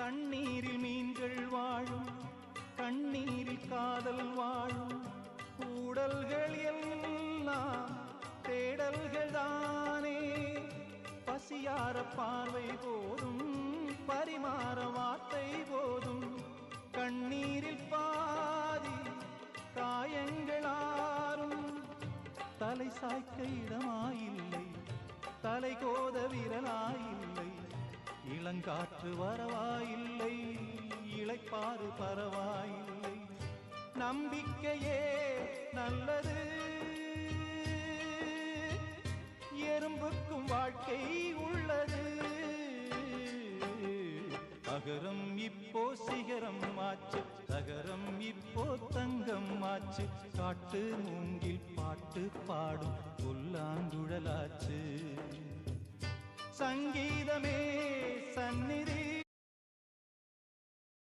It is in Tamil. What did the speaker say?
தண்ணீரில் மீன்கள் வாழும், கண்ணீரில் காதல் வாழும். கூடல்கள் எல்லாம் தேடல்கள் தானே. பசியார பார்வை போதும், பரிமாற வார்த்தை போதும். கண்ணீரில் பாதி காயங்களாரும். தலை சாய்க்க இடமாயில்லை, தலை கோத விரலாயில்லை. இளங்காற்று வரவாயில்லை, இளைப்பாறு பரவாயில்லை. நம்பிக்கையே நல்லது, எறும்புக்கும் வாழ்க்கை உள்ளது. அகரம் இப்போ சிகரம் ஆச்சு, தகரம் இப்போ தங்கம் ஆச்சு. காட்டு மூங்கில் பாட்டு பாடும் புல்லாங்குழலாச்சு. சங்கீதமே சந்நிதி,